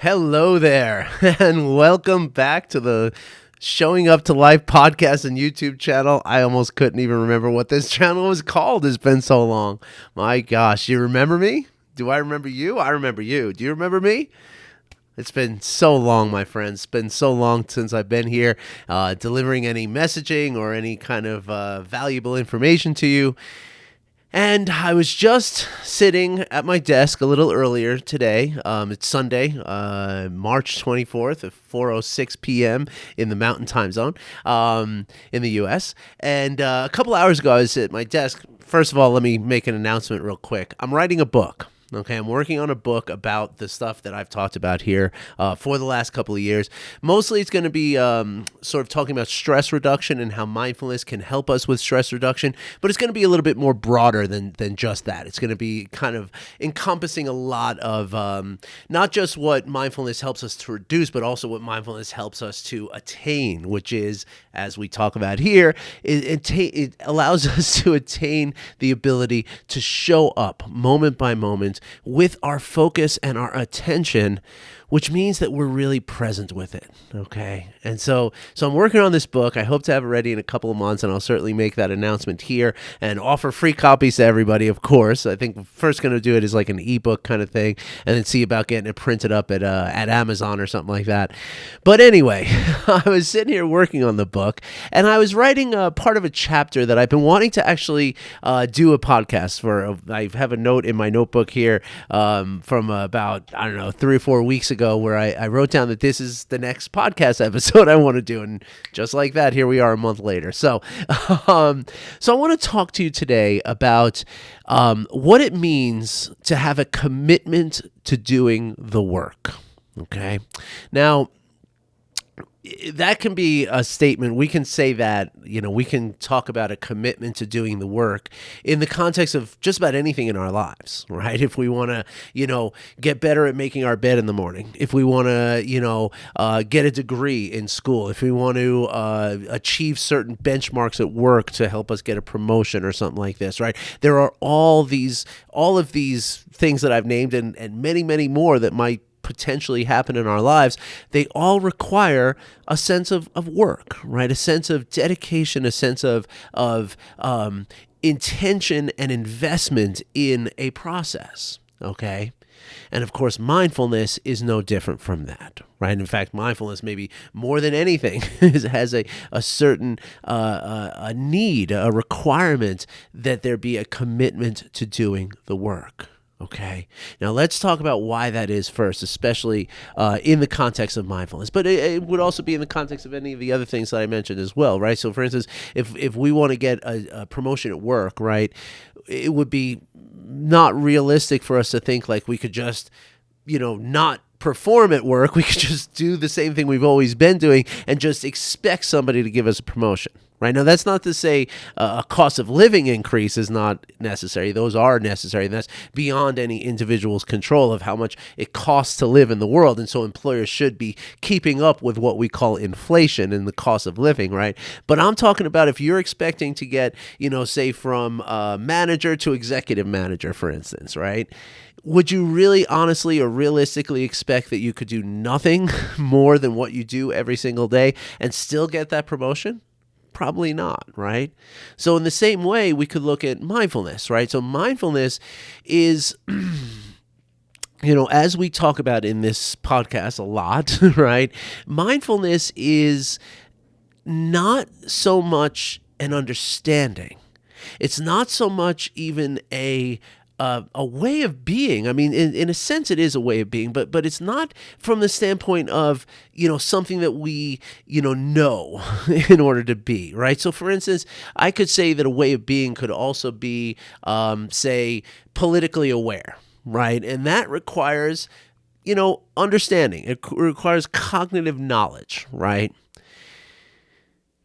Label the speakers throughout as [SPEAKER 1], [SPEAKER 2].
[SPEAKER 1] Hello there, and welcome back to the Showing Up to Life podcast and YouTube channel. I almost couldn't even remember what this channel was called. It's been so long. My gosh, you remember me? Do I remember you? I remember you. Do you remember me? It's been so long, my friends. It's been so long since I've been here delivering any messaging or any kind of valuable information to you. And I was just sitting at my desk a little earlier today. It's Sunday, March 24th at 4:06 p.m. in the Mountain Time Zone in the U.S. And a couple hours ago, I was at my desk. First of all, let me make an announcement real quick. I'm writing a book. Okay, I'm working on a book about the stuff that I've talked about here for the last couple of years. Mostly it's going to be sort of talking about stress reduction and how mindfulness can help us with stress reduction, but it's going to be a little bit more broader than just that. It's going to be kind of encompassing a lot of not just what mindfulness helps us to reduce, but also what mindfulness helps us to attain, which is, as we talk about here, it allows us to attain the ability to show up moment by moment with our focus and our attention, which means that we're really present with it, okay? And so I'm working on this book. I hope to have it ready in a couple of months, and I'll certainly make that announcement here and offer free copies to everybody, of course. I think first going to do it as like an ebook kind of thing, and then see about getting it printed up at Amazon or something like that. But anyway, I was sitting here working on the book, and I was writing part of a chapter that I've been wanting to actually do a podcast for. I have a note in my notebook here from about, 3 or 4 weeks ago, where I wrote down that this is the next podcast episode I want to do, and just like that, here we are a month later. So I want to talk to you today about what it means to have a commitment to doing the work. Okay, now that can be a statement. We can say that, we can talk about a commitment to doing the work in the context of just about anything in our lives, right? If we want to, get better at making our bed in the morning, if we want to, get a degree in school, if we want to achieve certain benchmarks at work to help us get a promotion or something like this, right? There are all of these things that I've named and many, many more that might potentially happen in our lives. They all require a sense of work, right? A sense of dedication, a sense of intention and investment in a process, okay? And of course, mindfulness is no different from that, right? In fact, mindfulness, maybe more than anything, has a certain a need, a requirement that there be a commitment to doing the work. Okay, now let's talk about why that is first, especially in the context of mindfulness, but it would also be in the context of any of the other things that I mentioned as well, right? So for instance, if we want to get a promotion at work, right, it would be not realistic for us to think like we could just, not perform at work. We could just do the same thing we've always been doing and just expect somebody to give us a promotion. Right. Now, that's not to say a cost of living increase is not necessary. Those are necessary. And that's beyond any individual's control of how much it costs to live in the world. And so employers should be keeping up with what we call inflation and the cost of living. Right. But I'm talking about if you're expecting to get, say from manager to executive manager, for instance. Right. Would you really honestly or realistically expect that you could do nothing more than what you do every single day and still get that promotion? Probably not, right? So in the same way, we could look at mindfulness, right? So mindfulness is, as we talk about in this podcast a lot, right? Mindfulness is not so much an understanding. It's not so much even a way of being. I mean, in a sense, it is a way of being, but it's not from the standpoint of, something that we, know in order to be, right? So for instance, I could say that a way of being could also be, say, politically aware, right? And that requires, understanding. It requires cognitive knowledge, right?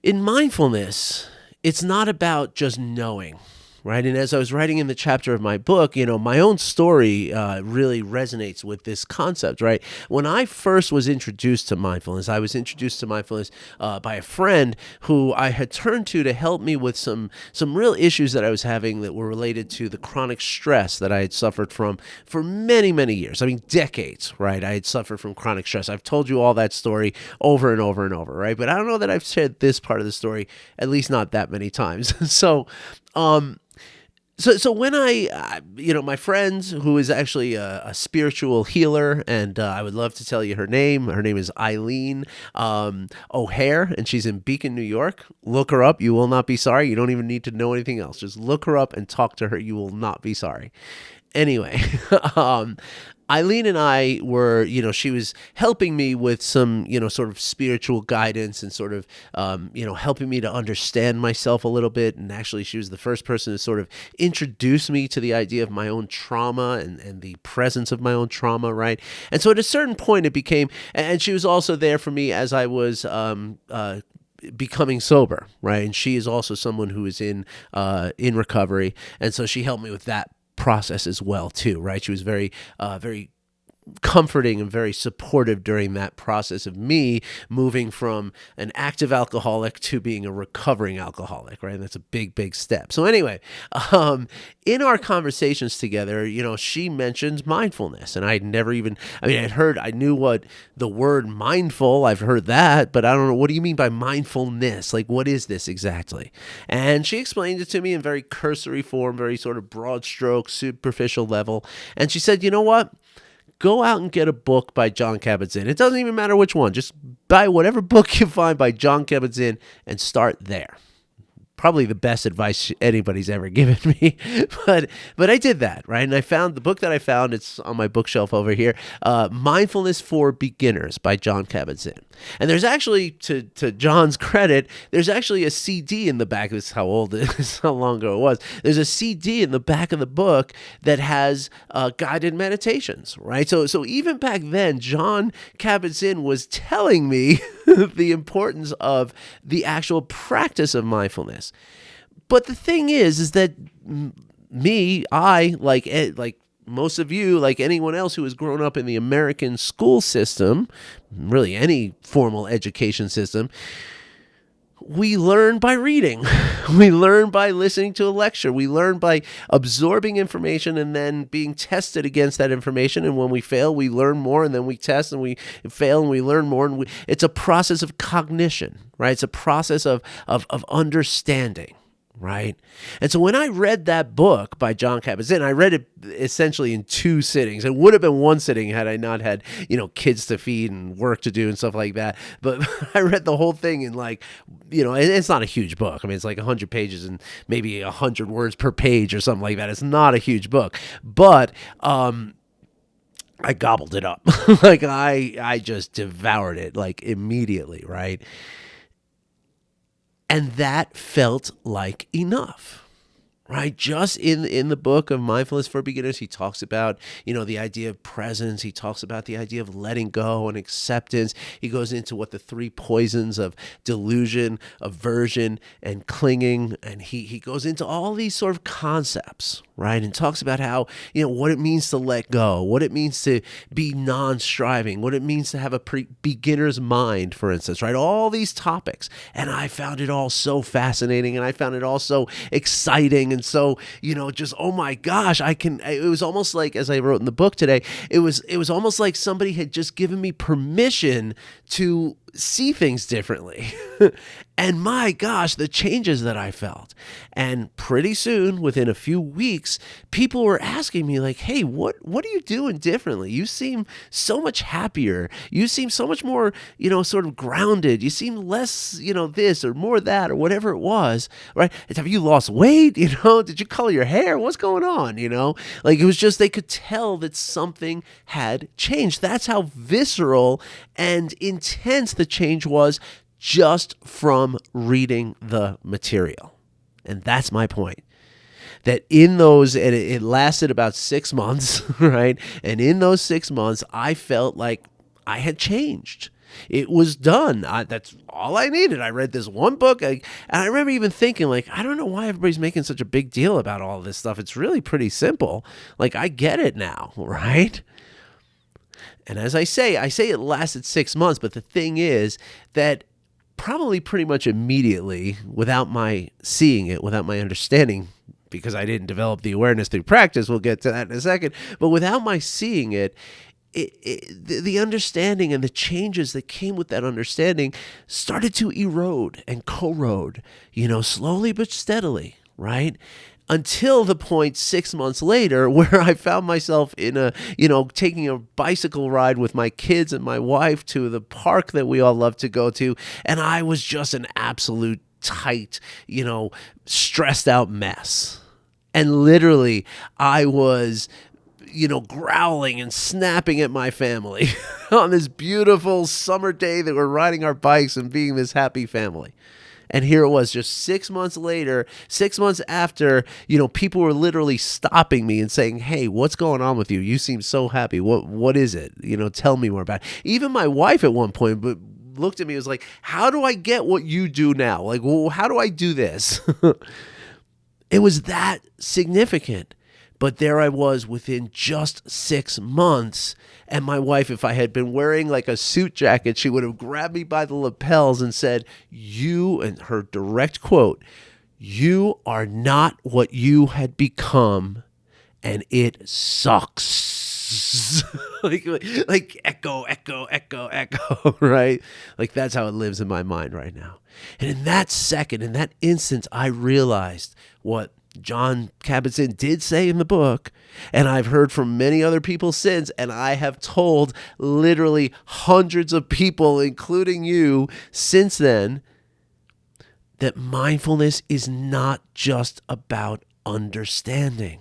[SPEAKER 1] In mindfulness, it's not about just knowing. right? And as I was writing in the chapter of my book, my own story really resonates with this concept, right? When I first was introduced to mindfulness, I was introduced to mindfulness by a friend who I had turned to help me with some real issues that I was having that were related to the chronic stress that I had suffered from for many, many years. I mean, decades, right? I had suffered from chronic stress. I've told you all that story over and over and over, right? But I don't know that I've shared this part of the story, at least not that many times. So when my friend, who is actually a spiritual healer, and I would love to tell you her name. Her name is Eileen O'Hare, and she's in Beacon, New York. Look her up. You will not be sorry. You don't even need to know anything else. Just look her up and talk to her. You will not be sorry. Anyway, Eileen and I were, she was helping me with some, sort of spiritual guidance and sort of, helping me to understand myself a little bit. And actually, she was the first person to sort of introduce me to the idea of my own trauma and the presence of my own trauma, right? And so at a certain point, it became, and she was also there for me as I was becoming sober, right? And she is also someone who is in recovery. And so she helped me with that process as well too, right? She was very comforting and very supportive during that process of me moving from an active alcoholic to being a recovering alcoholic, right? And that's a big, big step. So anyway, in our conversations together, she mentioned mindfulness, and I knew what the word mindful, I've heard that, but I don't know, what do you mean by mindfulness? Like, what is this exactly? And she explained it to me in very cursory form, very sort of broad stroke, superficial level. And she said, you know what? Go out and get a book by Jon Kabat-Zinn. It doesn't even matter which one. Just buy whatever book you find by Jon Kabat-Zinn and start there. Probably the best advice anybody's ever given me, but I did that, right? And I found the book that I found. It's on my bookshelf over here, Mindfulness for Beginners by Jon Kabat-Zinn. And there's actually, to John's credit, there's actually a CD in the back. This is how old it is, how long ago it was. There's a CD in the back of the book that has guided meditations, right? So even back then, Jon Kabat-Zinn was telling me the importance of the actual practice of mindfulness. But the thing is that I, like most of you, like anyone else who has grown up in the American school system, really any formal education system, we learn by reading. We learn by listening to a lecture. We learn by absorbing information and then being tested against that information. And when we fail, we learn more, and then we test and we fail and we learn more. And it's a process of cognition, right? It's a process of understanding. Right? And so when I read that book by Jon Kabat-Zinn, I read it essentially in 2 sittings. It would have been 1 sitting had I not had, kids to feed and work to do and stuff like that. But I read the whole thing in it's not a huge book. I mean, it's like 100 pages and maybe 100 words per page or something like that. It's not a huge book. But I gobbled it up. I just devoured it immediately, right? And that felt like enough, right? Just in the book of Mindfulness for Beginners, he talks about, the idea of presence. He talks about the idea of letting go and acceptance. He goes into what the 3 poisons of delusion, aversion, and clinging. And he goes into all these sort of concepts, right? And talks about how, what it means to let go, what it means to be non-striving, what it means to have a beginner's mind, for instance, right? All these topics. And I found it all so fascinating, and I found it all so exciting, and so, just, oh my gosh, it was almost like, as I wrote in the book today, it was almost like somebody had just given me permission to see things differently. And my gosh, the changes that I felt. And pretty soon, within a few weeks, people were asking me like, hey, what are you doing differently? You seem so much happier. You seem so much more, sort of grounded. You seem less, this or more that or whatever it was, right? Have you lost weight? Did you color your hair? What's going on? It was just, they could tell that something had changed. That's how visceral and intense the change was just from reading the material. And that's my point. That in those, and it lasted about 6 months, right? And in those 6 months, I felt like I had changed. It was done. That's all I needed. I read this one book, and I remember even thinking, like, I don't know why everybody's making such a big deal about all this stuff. It's really pretty simple. Like, I get it now, right? And as I say it lasted 6 months, but the thing is that probably pretty much immediately, without my seeing it, without my understanding, because I didn't develop the awareness through practice, we'll get to that in a second, but without my seeing it, the understanding and the changes that came with that understanding started to erode and corrode, slowly but steadily, right? Until the point 6 months later where I found myself in taking a bicycle ride with my kids and my wife to the park that we all love to go to. And I was just an absolute tight, stressed out mess. And literally I was growling and snapping at my family on this beautiful summer day that we're riding our bikes and being this happy family. And here it was just 6 months later, 6 months after, people were literally stopping me and saying, hey, what's going on with you? You seem so happy. What is it? Tell me more about it. Even my wife at one point looked at me and was like, how do I get what you do now? Like, well, how do I do this? It was that significant. But there I was within just 6 months. And my wife, if I had been wearing like a suit jacket, she would have grabbed me by the lapels and said, and her direct quote, you are not what you had become, and it sucks. like echo, echo, echo, echo, right? Like that's how it lives in my mind right now. And in that second, in that instant, I realized what John Kabat-Zinn did say in the book, and I've heard from many other people since, and I have told literally hundreds of people, including you, since then, that mindfulness is not just about understanding.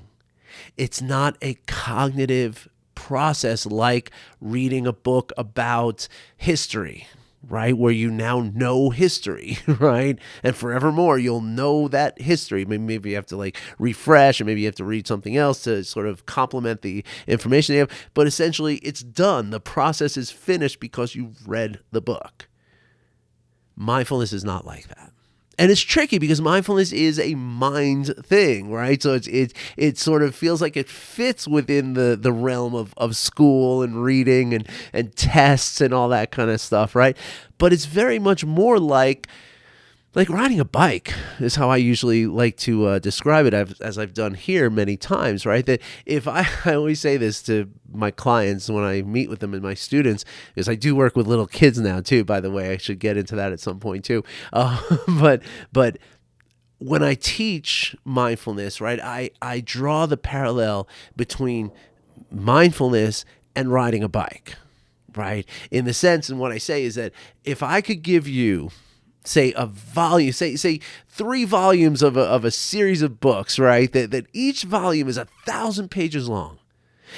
[SPEAKER 1] It's not a cognitive process like reading a book about history, right? Where you now know history, right? And forevermore, you'll know that history. Maybe you have to like refresh, and maybe you have to read something else to sort of complement the information you have. But essentially, it's done. The process is finished because you've read the book. Mindfulness is not like that. And it's tricky because mindfulness is a mind thing, right? So it sort of feels like it fits within the realm of school and reading and tests and all that kind of stuff, right? But it's very much more like riding a bike is how I usually like to describe it, as I've done here many times, right? That if I always say this to my clients when I meet with them and my students, because I do work with little kids now too, by the way. I should get into that at some point too. But when I teach mindfulness, right, I draw the parallel between mindfulness and riding a bike, right? In the sense, and what I say is that if I could give you, say, a volume, say 3 volumes of a series of books, right? That each volume is 1,000 pages long,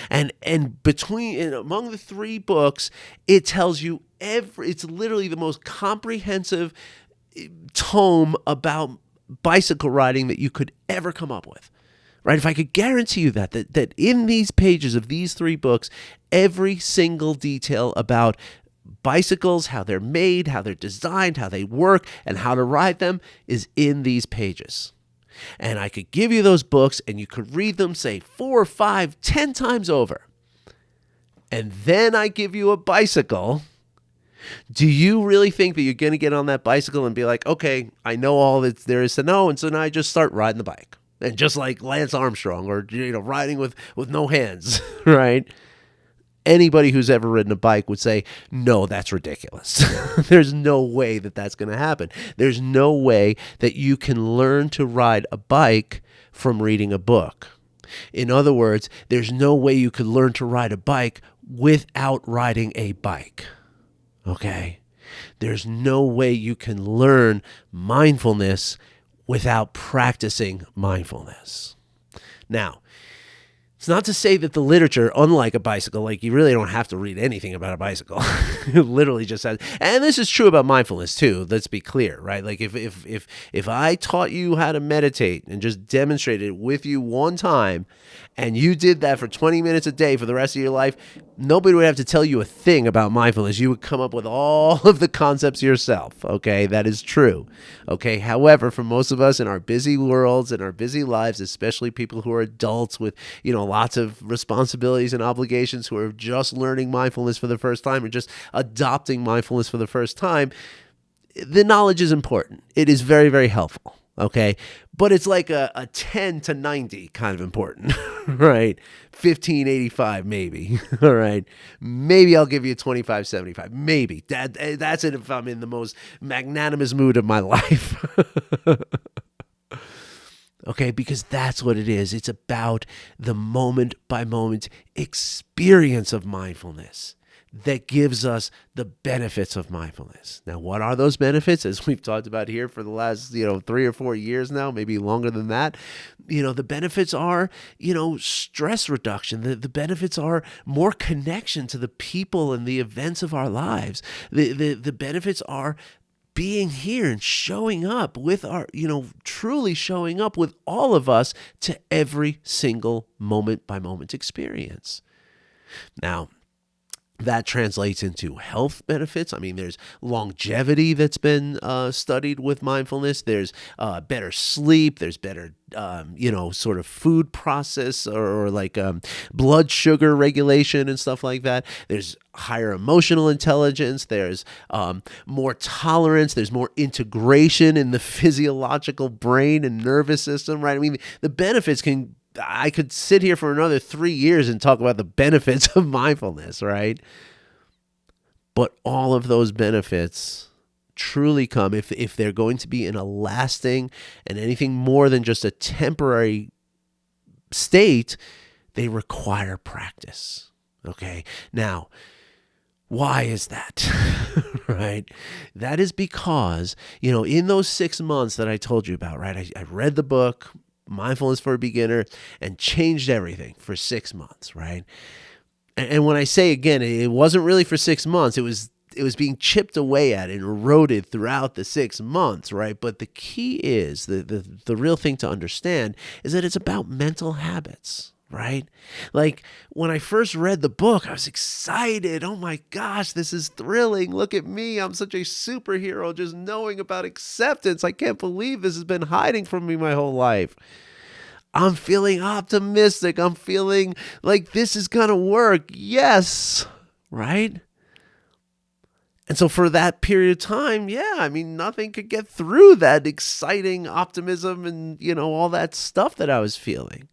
[SPEAKER 1] and among the 3 books, it tells you it's literally the most comprehensive tome about bicycle riding that you could ever come up with, right? If I could guarantee you that in these pages of these 3 books, every single detail about bicycles, how they're made, how they're designed, how they work, and how to ride them is in these pages. And I could give you those books and you could read them, say 4, 5, 10 times over. And then I give you a bicycle. Do you really think that you're going to get on that bicycle and be like, okay, I know all that there is to know, and so now I just start riding the bike? And just like Lance Armstrong, or riding with no hands, right? Anybody who's ever ridden a bike would say, no, that's ridiculous. There's no way that that's going to happen. There's no way that you can learn to ride a bike from reading a book. In other words, there's no way you could learn to ride a bike without riding a bike. Okay? There's no way you can learn mindfulness without practicing mindfulness. Now, It's not to say that the literature, unlike a bicycle, like you really don't have to read anything about a bicycle. It literally just says, and this is true about mindfulness too. Let's be clear, right? Like if I taught you how to meditate and just demonstrated it with you one time, and you did that for 20 minutes a day for the rest of your life, nobody would have to tell you a thing about mindfulness. You would come up with all of the concepts yourself. Okay, that is true. Okay, however, for most of us in our busy worlds and our busy lives, especially people who are adults with, lots of responsibilities and obligations, who are just learning mindfulness for the first time or just adopting mindfulness for the first time, the knowledge is important. It is very, very helpful. Okay. But it's like a 10 to 90 kind of important, right? 1585, maybe. All right. Maybe I'll give you 2575. Maybe. That's it if I'm in the most magnanimous mood of my life. Okay, because that's what it is. It's about the moment by moment experience of mindfulness that gives us the benefits of mindfulness. Now, what are those benefits? As we've talked about here for the last, 3 or 4 years now, maybe longer than that, the benefits are, stress reduction. The benefits are more connection to the people and the events of our lives. The benefits are being here and showing up with our, truly showing up with all of us to every single moment by moment experience. Now, that translates into health benefits. I mean, there's longevity that's been studied with mindfulness. There's better sleep. There's better, sort of food process or like blood sugar regulation and stuff like that. There's higher emotional intelligence. There's more tolerance. There's more integration in the physiological brain and nervous system, right? I mean, the benefits I could sit here for another 3 years and talk about the benefits of mindfulness, right? But all of those benefits truly come if they're going to be in a lasting and anything more than just a temporary state, they require practice. Okay. Now, why is that? Right? That is because, in those 6 months that I told you about, right? I read the book, Mindfulness for a Beginner, and changed everything for 6 months, right? And when I say, again, it wasn't really for 6 months. It was being chipped away at and eroded throughout the 6 months, right? But the key is, the real thing to understand is that it's about mental habits, right? Like when I first read the book, I was excited. Oh my gosh, this is thrilling. Look at me. I'm such a superhero just knowing about acceptance. I can't believe this has been hiding from me my whole life. I'm feeling optimistic. I'm feeling like this is going to work. Yes, right? And so for that period of time, nothing could get through that exciting optimism and, all that stuff that I was feeling.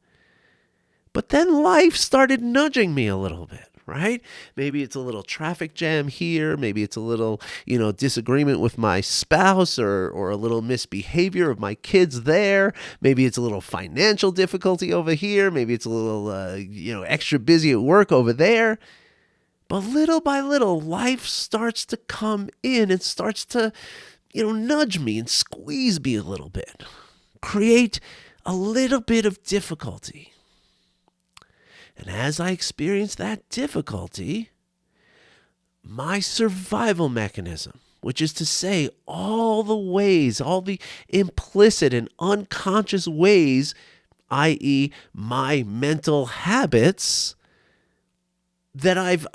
[SPEAKER 1] But then life started nudging me a little bit, right? Maybe it's a little traffic jam here. Maybe it's a little, disagreement with my spouse or a little misbehavior of my kids there. Maybe it's a little financial difficulty over here. Maybe it's a little, extra busy at work over there. But little by little, life starts to come in and starts to, nudge me and squeeze me a little bit, create a little bit of difficulty. And as I experience that difficulty, my survival mechanism, which is to say all the ways, all the implicit and unconscious ways, i.e. my mental habits that I've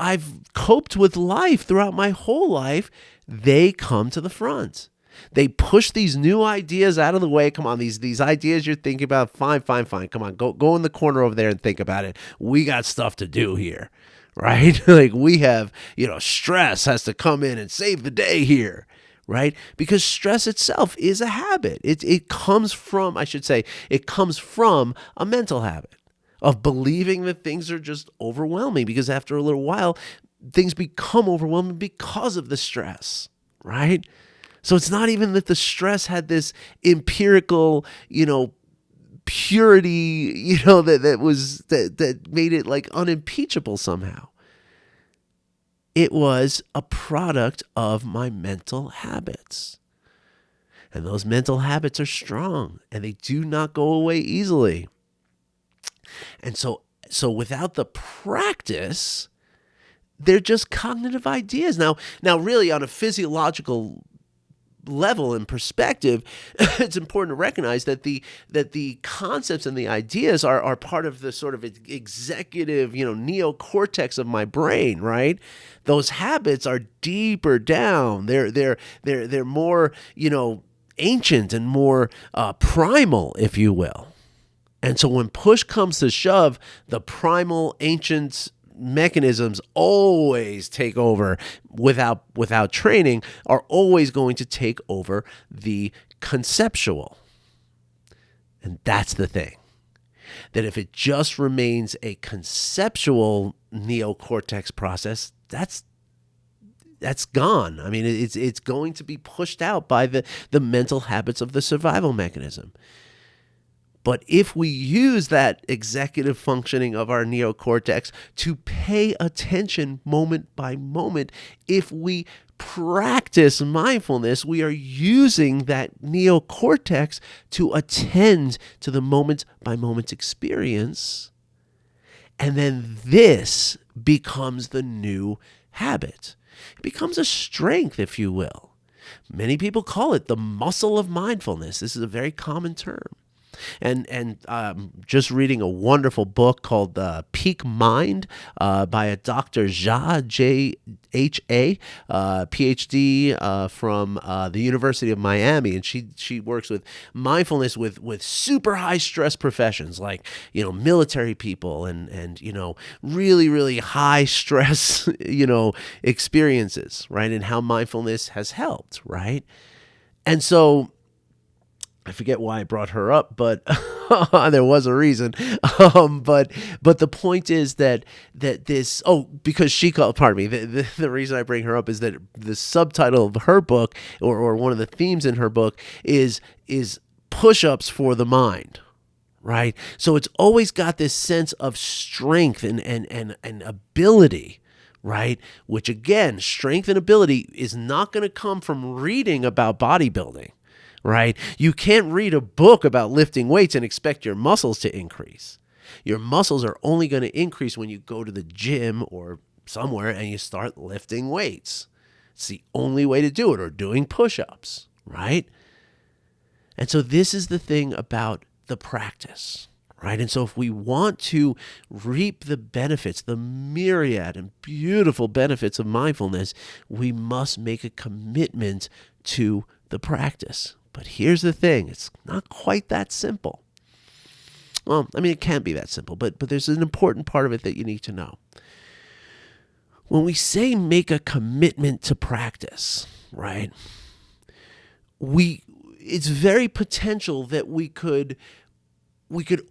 [SPEAKER 1] coped with life throughout my whole life, they come to the front. They push these new ideas out of the way. Come on, these ideas you're thinking about, fine. Come on, go in the corner over there and think about it. We got stuff to do here, right? Like we have, stress has to come in and save the day here, right? Because stress itself is a habit. It comes from a mental habit of believing that things are just overwhelming, because after a little while, things become overwhelming because of the stress, right? So it's not even that the stress had this empirical, purity, that made it like unimpeachable somehow. It was a product of my mental habits. And those mental habits are strong and they do not go away easily. And so So without the practice, they're just cognitive ideas. Now, really, on a physiological level and perspective, it's important to recognize that the concepts and the ideas are part of the sort of executive, neocortex of my brain, right? Those habits are deeper down. They're more, ancient and more primal, if you will. And so when push comes to shove, the primal ancient mechanisms always take over without training, are always going to take over the conceptual. And that's the thing. That if it just remains a conceptual neocortex process, that's gone. I mean, it's going to be pushed out by the mental habits of the survival mechanism. But if we use that executive functioning of our neocortex to pay attention moment by moment, if we practice mindfulness, we are using that neocortex to attend to the moment by moment experience. And then this becomes the new habit. It becomes a strength, if you will. Many people call it the muscle of mindfulness. This is a very common term. And just reading a wonderful book called Peak Mind by a Dr. Jha, J-H-A, PhD from the University of Miami. And she works with mindfulness with super high stress professions like, military people and really, really high stress, experiences, right? And how mindfulness has helped, right? And so I forget why I brought her up, but there was a reason. But the point is that this, because she called, pardon me, the reason I bring her up is that the subtitle of her book, or one of the themes in her book, is push-ups for the mind, right? So it's always got this sense of strength and ability, right? Which again, strength and ability is not going to come from reading about bodybuilding. Right? You can't read a book about lifting weights and expect your muscles to increase. Your muscles are only going to increase when you go to the gym or somewhere and you start lifting weights. It's the only way to do it, or doing push-ups, right? And so this is the thing about the practice, right? And so if we want to reap the benefits, the myriad and beautiful benefits of mindfulness, we must make a commitment to the practice. But here's the thing, it's not quite that simple. Well, I mean, it can be that simple, but there's an important part of it that you need to know. When we say make a commitment to practice, right, it's very potential that we could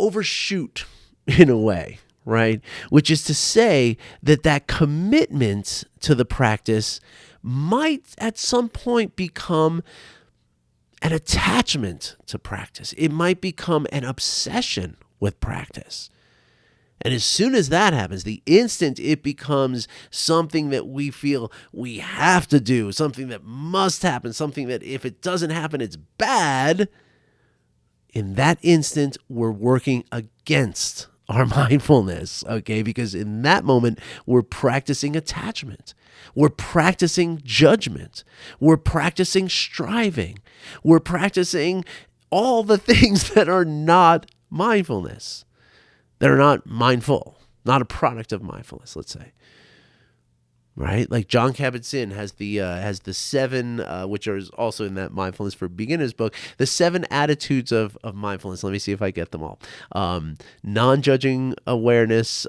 [SPEAKER 1] overshoot in a way, right? Which is to say that commitment to the practice might at some point become an attachment to practice. It might become an obsession with practice. And as soon as that happens, the instant it becomes something that we feel we have to do, something that must happen, something that if it doesn't happen, it's bad, in that instant, we're working against our mindfulness, okay? Because in that moment, we're practicing attachment. We're practicing judgment. We're practicing striving. We're practicing all the things that are not mindfulness, that are not mindful, not a product of mindfulness, let's say. Right? Like Jon Kabat-Zinn has the seven, which are also in that Mindfulness for Beginners book, the 7 attitudes of mindfulness. Let me see if I get them all. Non-judging awareness,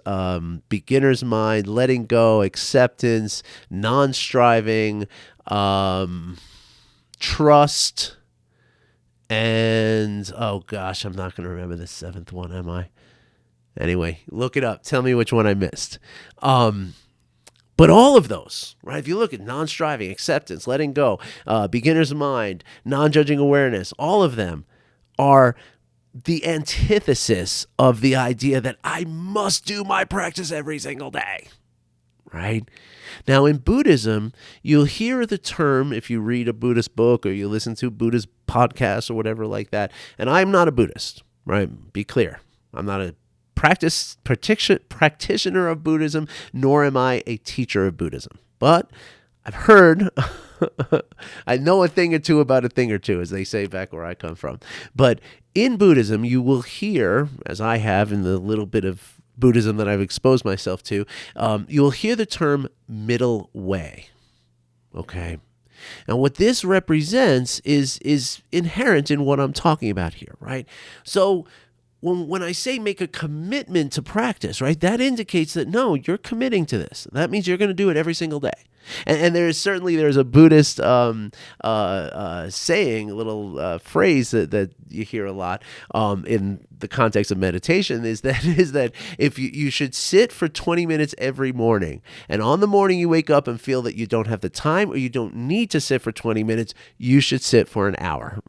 [SPEAKER 1] beginner's mind, letting go, acceptance, non-striving, trust, and, oh gosh, I'm not going to remember the 7th one, am I? Anyway, look it up. Tell me which one I missed. But all of those, right? If you look at non-striving, acceptance, letting go, beginner's mind, non-judging awareness, all of them are the antithesis of the idea that I must do my practice every single day, right? Now, in Buddhism, you'll hear the term, if you read a Buddhist book or you listen to Buddhist podcasts or whatever like that, and I'm not a Buddhist, right? Be clear. I'm not a practitioner of Buddhism, nor am I a teacher of Buddhism. But I've heard, I know a thing or two about a thing or two, as they say back where I come from. But in Buddhism, you will hear, as I have in the little bit of Buddhism that I've exposed myself to, you will hear the term middle way. Okay. And what this represents is inherent in what I'm talking about here, right? So when I say make a commitment to practice, right, that indicates that, no, you're committing to this. That means you're going to do it every single day. And there's a Buddhist saying, a little phrase that you hear a lot in the context of meditation is that if you should sit for 20 minutes every morning, and on the morning you wake up and feel that you don't have the time or you don't need to sit for 20 minutes, you should sit for an hour.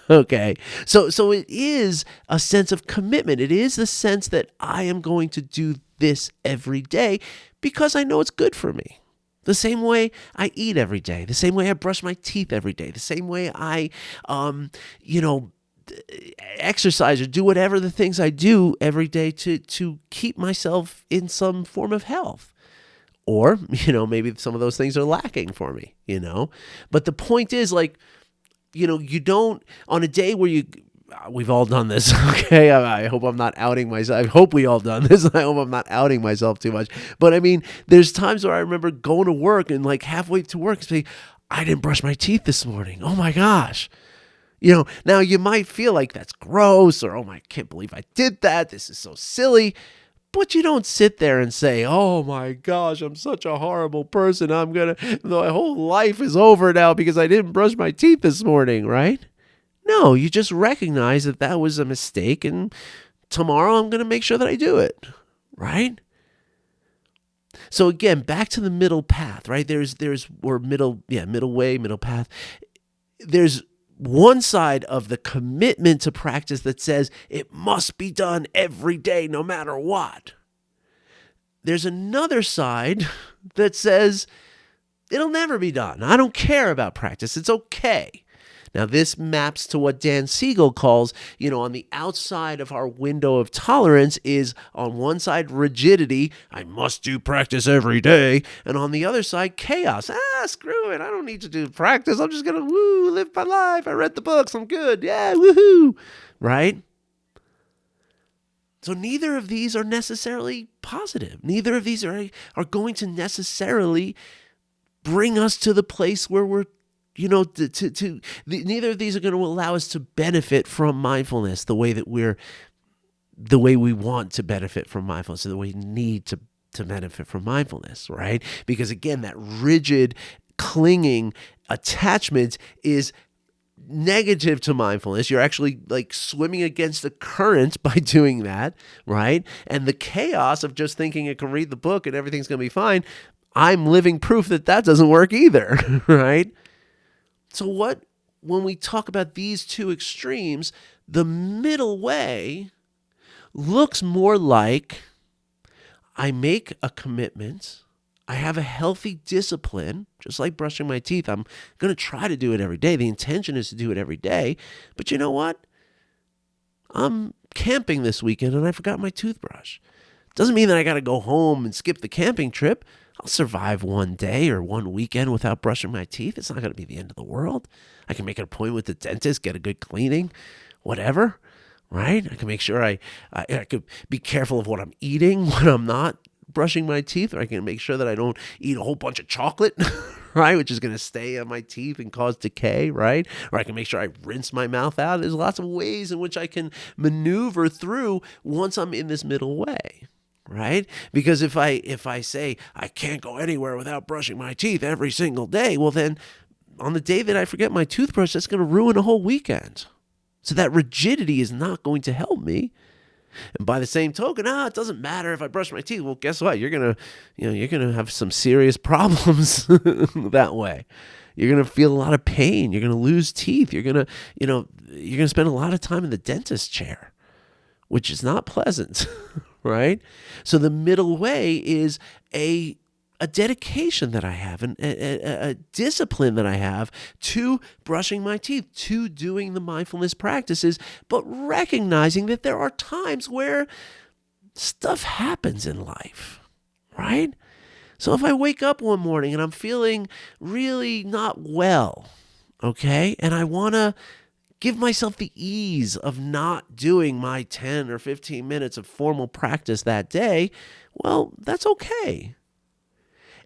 [SPEAKER 1] Okay, so it is a sense of commitment. It is the sense that I am going to do this every day because I know it's good for me. The same way I eat every day, the same way I brush my teeth every day, the same way I, exercise or do whatever the things I do every day to keep myself in some form of health. Or, maybe some of those things are lacking for me, But the point is, you don't, on a day where we've all done this, okay? I hope I'm not outing myself. I hope we all done this. I hope I'm not outing myself too much. But I mean, there's times where I remember going to work and halfway to work saying, I didn't brush my teeth this morning. Oh my gosh. Now you might feel like that's gross or, I can't believe I did that. This is so silly. But you don't sit there and say, oh my gosh, I'm such a horrible person. My whole life is over now because I didn't brush my teeth this morning, right? No, you just recognize that was a mistake and tomorrow I'm going to make sure that I do it, right? So again, back to the middle path, right? Middle way, middle path. There's one side of the commitment to practice that says it must be done every day, no matter what. There's another side that says it'll never be done. I don't care about practice. It's okay. Now, this maps to what Dan Siegel calls, on the outside of our window of tolerance is on one side, rigidity. I must do practice every day. And on the other side, chaos. Screw it. I don't need to do practice. I'm just going to live my life. I read the books. I'm good. Yeah, woohoo. Right? So neither of these are necessarily positive. Neither of these are going to necessarily bring us to the place where we're neither of these are going to allow us to benefit from mindfulness the way we want to benefit from mindfulness, or the way we need to benefit from mindfulness, right? Because again, that rigid, clinging attachment is negative to mindfulness. You're actually swimming against the current by doing that, right? And the chaos of just thinking I can read the book and everything's going to be fine, I'm living proof that doesn't work either, right? So when we talk about these two extremes, the middle way looks more like I make a commitment, I have a healthy discipline, just like brushing my teeth. I'm going to try to do it every day. The intention is to do it every day. But you know what? I'm camping this weekend and I forgot my toothbrush. Doesn't mean that I got to go home and skip the camping trip. I'll survive one day or one weekend without brushing my teeth. It's not going to be the end of the world. I can make an appointment with the dentist, get a good cleaning, whatever, right? I can make sure I could be careful of what I'm eating when I'm not brushing my teeth, or I can make sure that I don't eat a whole bunch of chocolate, right, which is going to stay on my teeth and cause decay, right? Or I can make sure I rinse my mouth out. There's lots of ways in which I can maneuver through once I'm in this middle way. Right? Because if I say I can't go anywhere without brushing my teeth every single day, well then on the day that I forget my toothbrush, that's going to ruin a whole weekend. So that rigidity is not going to help me. And by the same token, it doesn't matter if I brush my teeth. Well, guess what? You're gonna have some serious problems that way. You're gonna feel a lot of pain. You're gonna lose teeth. You're gonna spend a lot of time in the dentist chair, which is not pleasant. Right? So the middle way is a dedication that I have, and a discipline that I have to brushing my teeth, to doing the mindfulness practices, but recognizing that there are times where stuff happens in life, right? So if I wake up one morning and I'm feeling really not well, okay, and I want to give myself the ease of not doing my 10 or 15 minutes of formal practice that day, well, that's okay.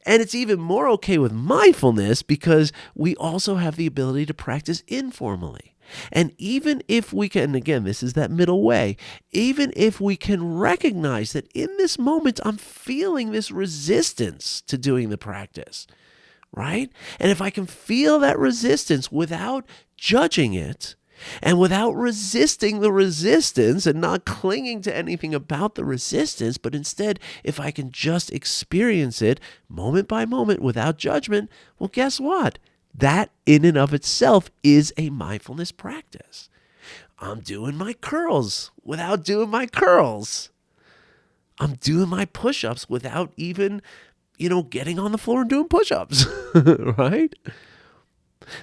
[SPEAKER 1] And it's even more okay with mindfulness because we also have the ability to practice informally. And even if we can, and again, this is that middle way, even if we can recognize that in this moment I'm feeling this resistance to doing the practice, right? And if I can feel that resistance without judging it, and without resisting the resistance and not clinging to anything about the resistance, but instead, if I can just experience it moment by moment without judgment, well, guess what? That in and of itself is a mindfulness practice. I'm doing my curls without doing my curls. I'm doing my push-ups without even, getting on the floor and doing push-ups, right?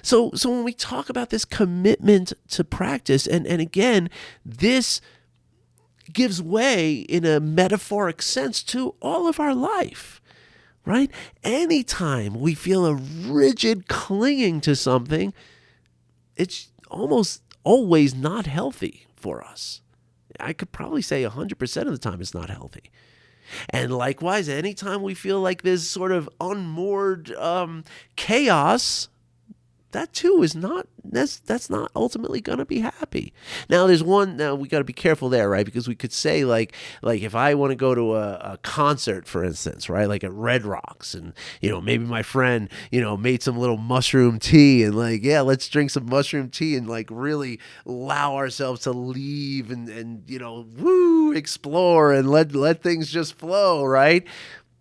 [SPEAKER 1] So when we talk about this commitment to practice, and again, this gives way in a metaphoric sense to all of our life, right? Anytime we feel a rigid clinging to something, it's almost always not healthy for us. I could probably say 100% of the time it's not healthy. And likewise, anytime we feel like there's sort of unmoored chaos, that too is that's not ultimately going to be happy. Now we got to be careful there, right? Because we could say like if I want to go to a concert, for instance, right? Like at Red Rocks, and maybe my friend made some little mushroom tea, and let's drink some mushroom tea and really allow ourselves to leave and explore and let things just flow, right?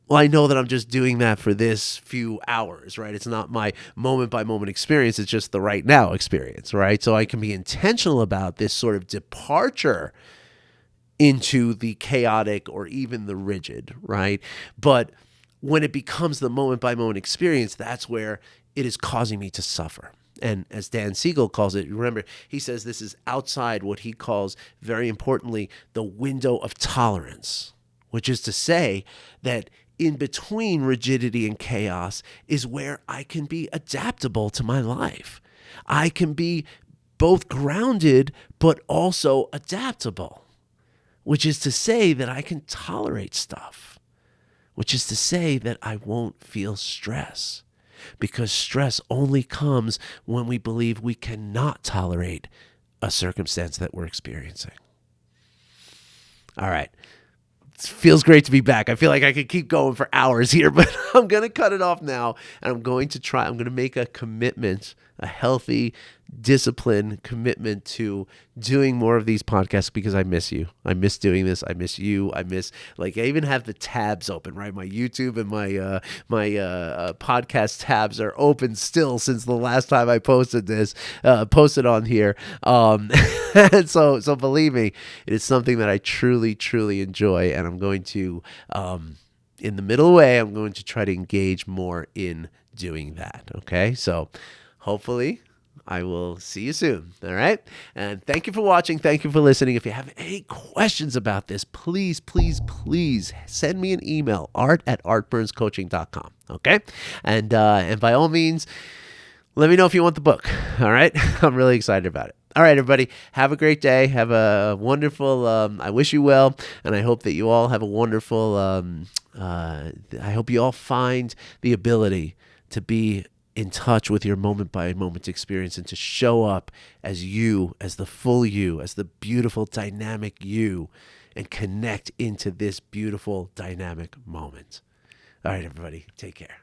[SPEAKER 1] Well, I know that I'm just doing that for this few hours, right? It's not my moment by moment experience. It's just the right now experience, right? So I can be intentional about this sort of departure into the chaotic or even the rigid, right? But when it becomes the moment by moment experience, that's where it is causing me to suffer. And as Dan Siegel calls it, remember, he says this is outside what he calls, very importantly, the window of tolerance, which is to say that in between rigidity and chaos is where I can be adaptable to my life. I can be both grounded but also adaptable, which is to say that I can tolerate stuff, which is to say that I won't feel stress, because stress only comes when we believe we cannot tolerate a circumstance that we're experiencing. All right. It feels great to be back. I feel like I could keep going for hours here, but I'm going to cut it off now, and I'm going to make a commitment, a healthy, disciplined commitment to doing more of these podcasts because I miss you. I miss doing this. I miss you. I even have the tabs open, right? My YouTube and my podcast tabs are open still since the last time I posted on here. And so believe me, it is something that I truly, truly enjoy, and I'm going to, in the middle way, I'm going to try to engage more in doing that. Okay, so hopefully I will see you soon. All right, and thank you for watching. Thank you for listening. If you have any questions about this, please, please, please send me an email, art@artburnscoaching.com. Okay, and by all means, let me know if you want the book. All right, I'm really excited about it. All right, everybody, have a great day. Have a wonderful, I wish you well, and I hope that you all have a wonderful, I hope you all find the ability to be in touch with your moment-by-moment experience and to show up as you, as the full you, as the beautiful, dynamic you, and connect into this beautiful, dynamic moment. All right, everybody, take care.